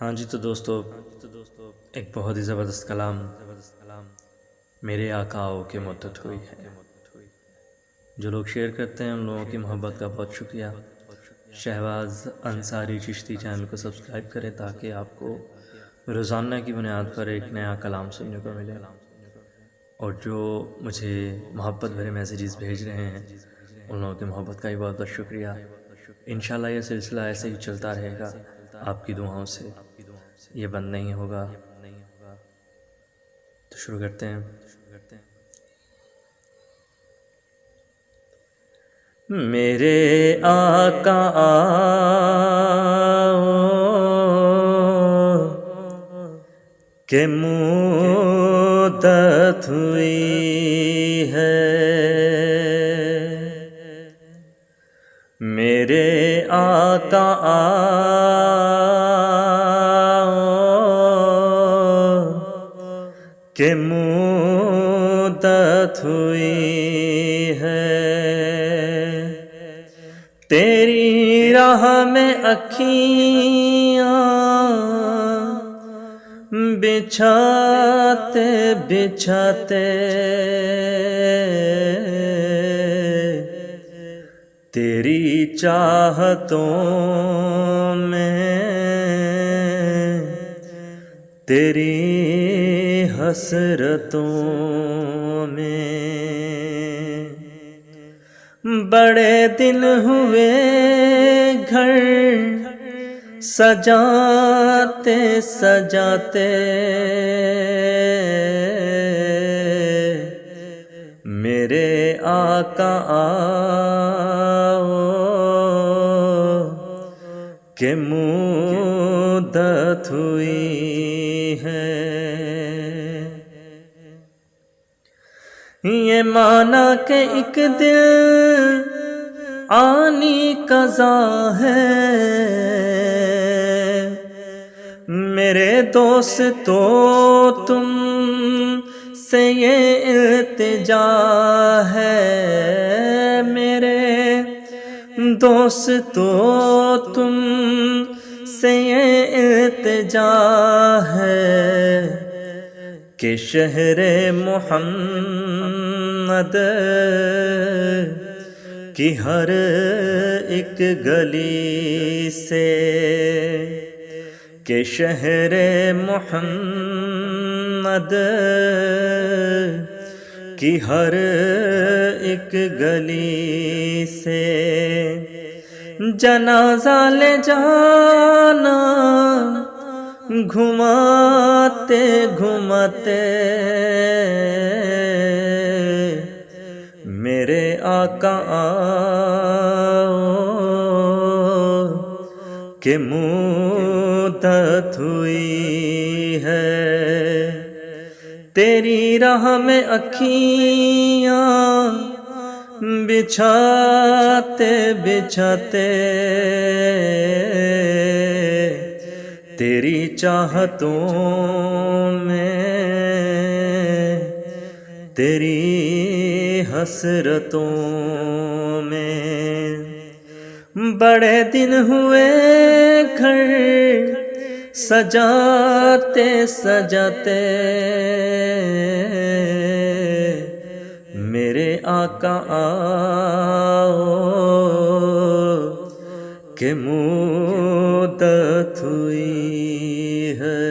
ہاں جی، تو دوستو ایک بہت ہی زبردست کلام میرے آقاؤں کی مدت ہوئی ہے۔ جو لوگ شیئر کرتے ہیں ان لوگوں کی محبت کا بہت شکریہ۔ شہباز انصاری چشتی چینل کو سبسکرائب کریں تاکہ آپ کو روزانہ کی بنیاد پر ایک نیا کلام سننے کو ملے، اور جو مجھے محبت بھرے میسیجز بھیج رہے ہیں ان لوگوں کی محبت کا بھی بہت بہت شکریہ۔ انشاءاللہ یہ سلسلہ ایسے ہی چلتا رہے گا، آپ کی دعاؤں سے یہ بند نہیں ہوگا۔ تو شروع کرتے ہیں۔ میرے آقا کہ مدت ہوئی ہے، میرے آقا کہ مدت ہوئی ہے، تیری راہ میں اکھیاں بچھاتے بچھاتے تیری چاہتوں میں، تیری حسرتوں میں، بڑے دن ہوئے گھر سجاتے سجاتے، میرے آقا کہ مدت ہوئی ہے۔ یہ مانا کہ ایک دل آنی قضا ہے، میرے دوستو تم سے یہ التجا ہے، میرے دوستو تم سے یہ التجا ہے کہ شہر محمد کی ہر ایک گلی سے، کہ شہر محمد کی ہر ایک گلی سے جنازہ لے جانا، گھماتے گھماتے میرے آقا کہ مدت ہوئی ہے، تیری راہ میں اکھیاں بچھاتے بچھاتے تیری چاہتوں میں، تیری حسرتوں میں، بڑے دن ہوئے گھر سجاتے سجاتے، میرے آقا کہ مدت ہوئی ہے۔